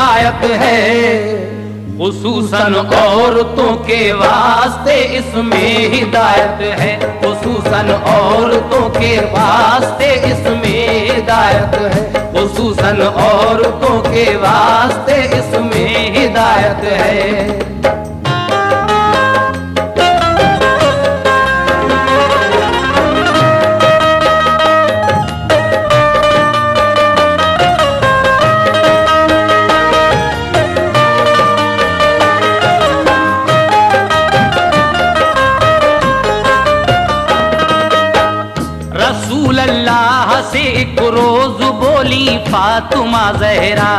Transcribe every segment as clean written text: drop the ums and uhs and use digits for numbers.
हिदायत है, खुसूसन औरतों के वास्ते इसमें हिदायत है, खुसूसन औरतों के वास्ते इसमें हिदायत है, खुसूसन औरतों के वास्ते इसमें हिदायत है। रसूल अल्लाह से एक रोज बोली फातिमा ज़हरा,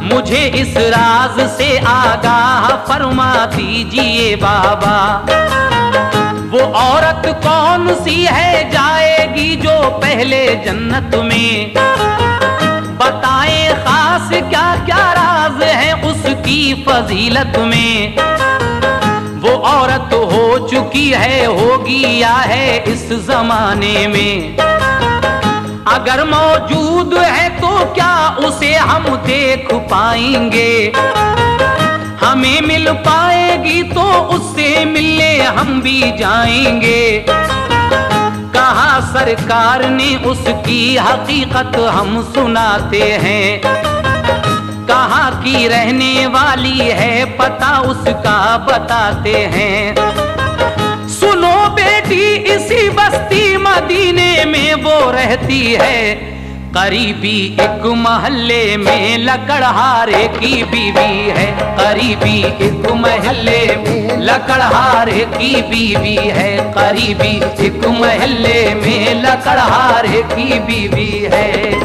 मुझे इस राज से आगाह फरमा दीजिए बाबा, वो औरत कौन सी है जाएगी जो पहले जन्नत में, बताएं खास क्या क्या राज है उसकी फजीलत में। वो औरत हो चुकी है, होगी या है इस जमाने में, अगर मौजूद है तो क्या उसे हम देख पाएंगे, हमें मिल पाएगी तो उससे मिलने हम भी जाएंगे। कहा सरकार ने उसकी हकीकत हम सुनाते हैं, कहाँ की रहने वाली है पता उसका बताते हैं। सुनो बेटी इसी बस्ती मदीने में वो रहती है, करीबी एक महल्ले में लकड़हारे की बीवी है, करीबी एक महल्ले में लकड़हारे की बीवी है, करीबी एक महल्ले में लकड़हारे की बीवी है।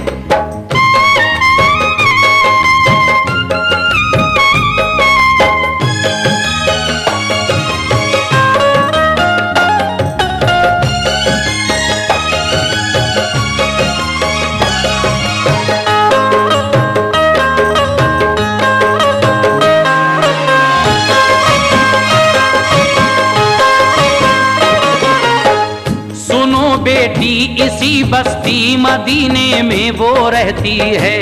बेटी इसी बस्ती मदीने में वो रहती है,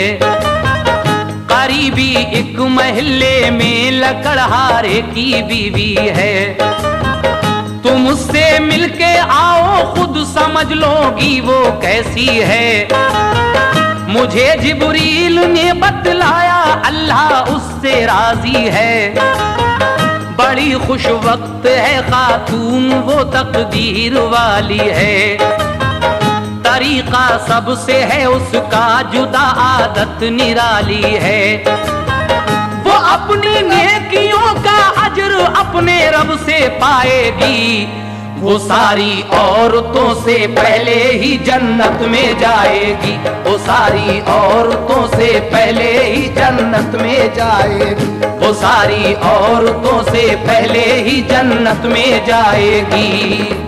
करीबी एक महल्ले में लकड़हारे की बीवी है। तुम उससे मिलके आओ खुद समझ लोगी वो कैसी है, मुझे जिब्रील ने बतलाया अल्लाह उससे राजी है। बड़ी खुश वक्त है खातून वो तकदीर वाली है, तरीका सबसे है उसका जुदा आदत निराली है। वो अपनी नेकियों का अज्र अपने रब से पाएगी, वो सारी औरतों से पहले ही जन्नत में जाएगी, वो सारी औरतों से पहले ही जन्नत में जाएगी, वो सारी औरतों से पहले ही जन्नत में जाएगी।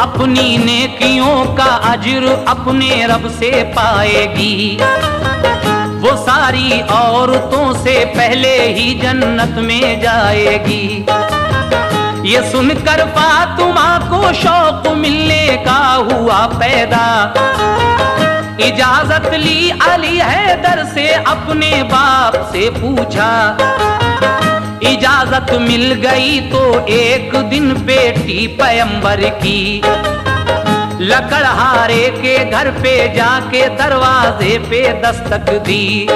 अपनी नेकियों का अज्र अपने रब से पाएगी, वो सारी औरतों से पहले ही जन्नत में जाएगी। ये सुनकर फातिमा को शौक मिलने का हुआ पैदा, इजाजत ली अली हैदर से अपने बाप से पूछा, इजाजत मिल गई तो एक दिन बेटी पैगंबर की लकड़हारे के घर पे जाके दरवाजे पे दस्तक दी।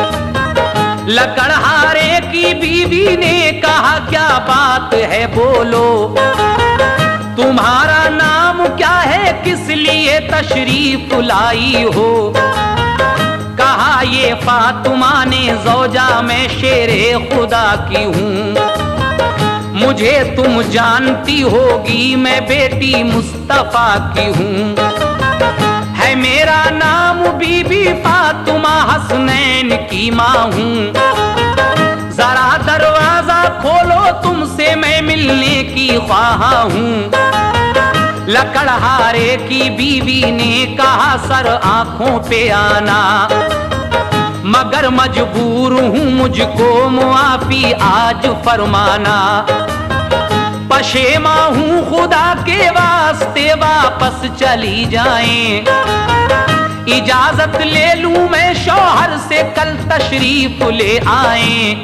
लकड़हारे की बीवी ने कहा क्या बात है बोलो, तुम्हारा नाम क्या है किस लिए तशरीफ लाई हो। कहा ये फातिमा ने ज़ौजा मैं शेरे खुदा की हूँ, मुझे तुम जानती होगी मैं बेटी मुस्तफा की हूँ। है मेरा नाम बीबी फातिमा हसनैन की माँ हूँ, जरा दरवाजा खोलो तुमसे मैं मिलने की ख्वाहा हूँ। लकड़हारे की बीवी ने कहा सर आंखों पे आना, मगर मजबूर हूँ मुझको मुआफी आज फरमाना। पशेमा हूँ खुदा के वास्ते वापस चली जाएं, इजाजत ले लूं मैं शौहर से कल तशरीफ ले आएं।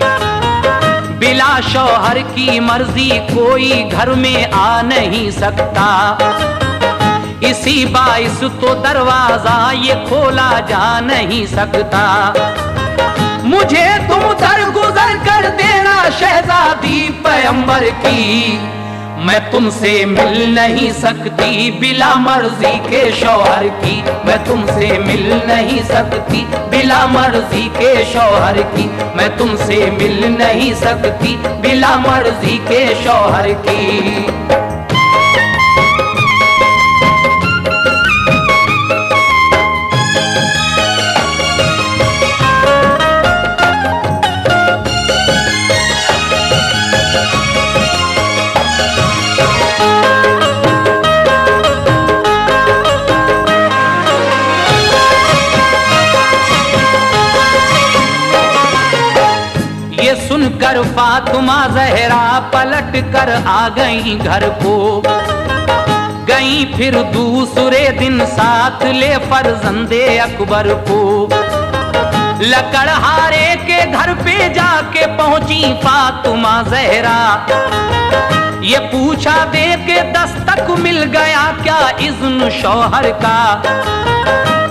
बिला शौहर की मर्जी कोई घर में आ नहीं सकता, इसी बाइस तो दरवाजा ये खोला जा नहीं सकता। मुझे तुम दरगुजर कर देना शहजादी पैगंबर की, मैं तुमसे मिल नहीं सकती बिला मर्जी के शौहर की, मैं तुमसे मिल नहीं सकती बिला मर्जी के शौहर की, मैं तुमसे मिल नहीं सकती बिला मर्जी के शौहर की। सुनकर फातिमा ज़हरा पलट कर आ गई घर को, गई फिर दूसरे दिन साथ ले फर्जंदे अकबर को। लकड़हारे के घर पे जाके पहुंची फातिमा ज़हरा, ये पूछा दे के दस्तक मिल गया क्या इज़्न शौहर का।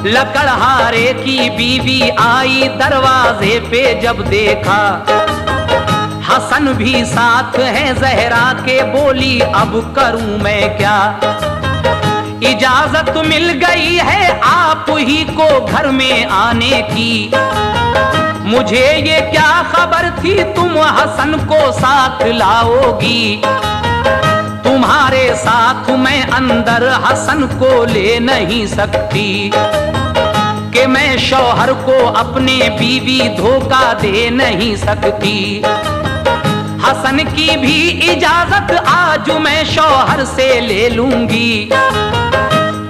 लकड़हारे की बीवी आई दरवाजे पे जब देखा, हसन भी साथ है ज़हरा के, बोली अब करूं मैं क्या। इजाजत मिल गई है आप ही को घर में आने की, मुझे ये क्या खबर थी तुम हसन को साथ लाओगी। तुम्हारे साथ मैं अंदर हसन को ले नहीं सकती, कि मैं शौहर को अपने बीवी धोखा दे नहीं सकती। हसन की भी इजाजत आज मैं शौहर से ले लूंगी,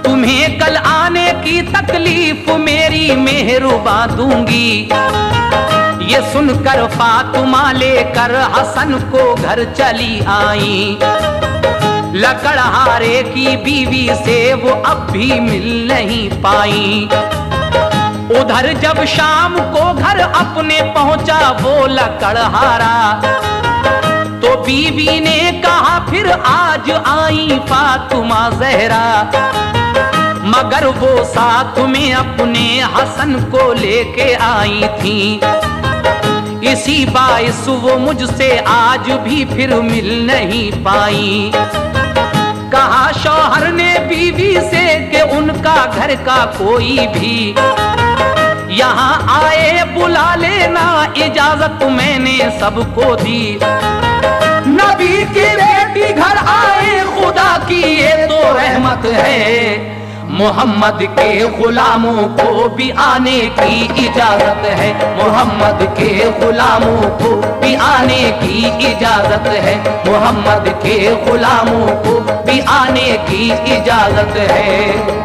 तुम्हें कल आने की तकलीफ मेरी मेहरुबा दूंगी। ये सुनकर फातिमा लेकर हसन को घर चली आई, लकड़हारे की बीवी से वो अब भी मिल नहीं पाई। उधर जब शाम को घर अपने पहुंचा वो लकड़हारा, तो बीवी ने कहा फिर आज आई फातिमा ज़हरा, मगर वो साथ में अपने हसन को लेके आई थी। इसी बाइस वो मुझसे आज भी फिर मिल नहीं पाई। कहा शौहर ने बीवी से कि उनका घर का कोई भी यहाँ आए बुला लेना, इजाजत मैंने सबको दी। नबी की बेटी घर आए खुदा की ये तो रहमत है, मोहम्मद के गुलामों को भी आने की इजाजत है, मोहम्मद के गुलामों को भी आने की इजाजत है, मोहम्मद के गुलामों को भी आने की इजाजत है।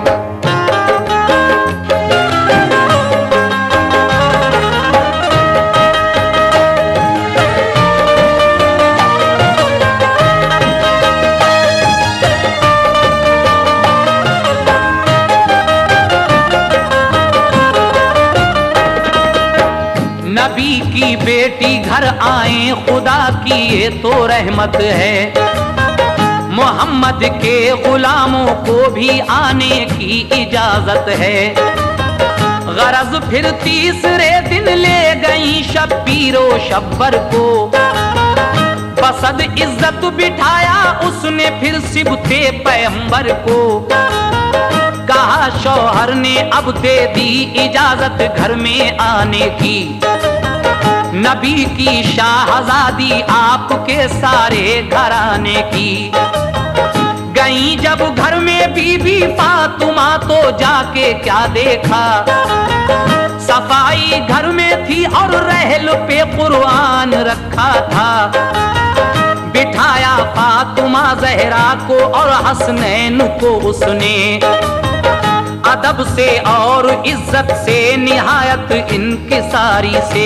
नबी की बेटी घर आए खुदा की ये तो रहमत है, मोहम्मद के गुलामों को भी आने की इजाजत है। गरज फिर तीसरे दिन ले गई शब्बीरो शब्बर को, बसद इज्जत बिठाया उसने फिर सिबते पैगंबर को। कहा शौहर ने अब दे दी इजाजत घर में आने की, नबी की शाहजादी आपके सारे घराने की। गई जब घर में बीबी फातिमा तो जाके क्या देखा, सफाई घर में थी और रहल पे कुरान रखा था। बिठाया फातिमा जहरा को और हसनैन को उसने अदब से और इज्जत से निहायत इंकिसारी से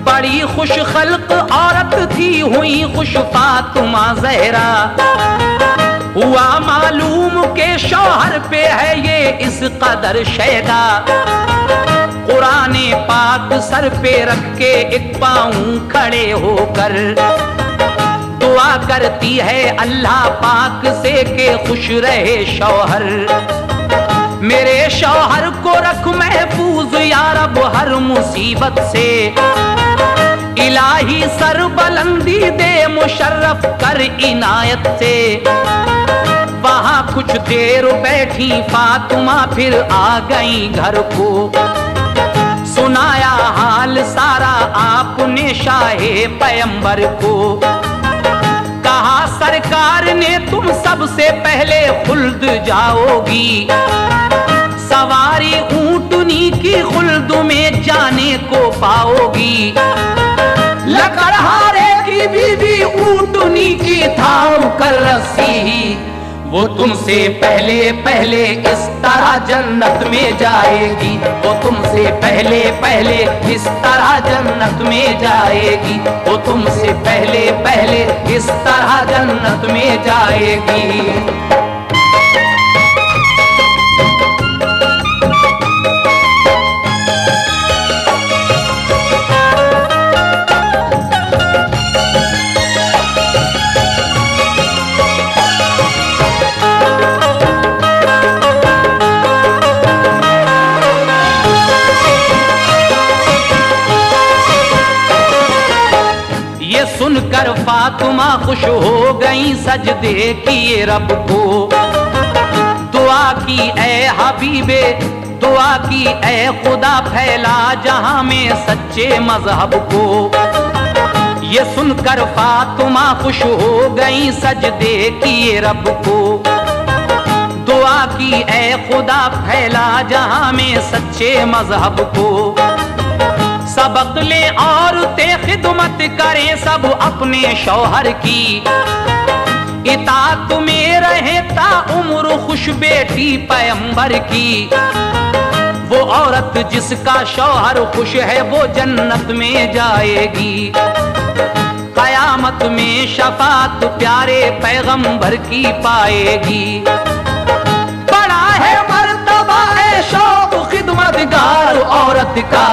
बड़ी खुश खल्क औरत थी हुई खुश फातिमा जहरा। हुआ मालूम के शौहर पे है ये इस कदर शैदा। कुराने पाक सर पे रख के एक पाँव खड़े होकर दुआ करती है अल्लाह पाक से के खुश रहे शौहर। मेरे शौहर को रख महफूज या रब हर मुसीबत से। इलाही सर बुलंदी दे मुशर्रफ कर इनायत से। वहां कुछ देर बैठी फातिमा फिर आ गई घर को। सुनाया हाल सारा आपने शाहे पैगंबर को। कहा सरकार ने तुम सबसे पहले खुल्द जाओगी। सवारी ऊंटनी की खुल्द में जाने को पाओगी। लकड़हारे की बीवी ऊंटनी की थाम कर रस्सी। वो तुमसे पहले पहले इस तरह जन्नत में जाएगी। वो तुमसे पहले पहले इस तरह जन्नत में जाएगी। वो तुमसे पहले पहले इस तरह जन्नत में जाएगी। सुनकर फातिमा खुश हो गई सजदे किए रब को। दुआ की ए हबीबे दुआ की ए खुदा फैला जहां में सच्चे मजहब को। ये सुनकर फातिमा खुश हो गई सजदे किए रब को। दुआ की ए खुदा फैला जहां में सच्चे मजहब को। सबक ले औरतें खिदमत करें सब अपने शौहर की। इताअत में रहे ता उम्र खुश बेटी पैगंबर की। वो औरत जिसका शौहर खुश है वो जन्नत में जाएगी। कयामत में शफात प्यारे पैगंबर की पाएगी। बड़ा है मर्तबा है शौक खिदमतगार औरत का।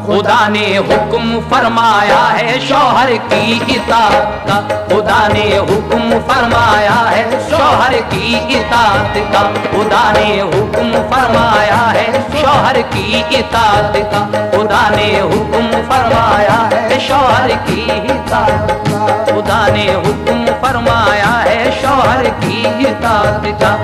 खुदा ने हुक्म फरमाया है शौहर की इताअत का। खुदा ने हुक्म फरमाया है शौहर की इताअत का। खुदा ने हुक्म फरमाया है शौहर की इताअत का। खुदा ने हुक्म फरमाया है शौहर की इताअत का। खुदा ने हुक्म फरमाया है शौहर की इताअत का।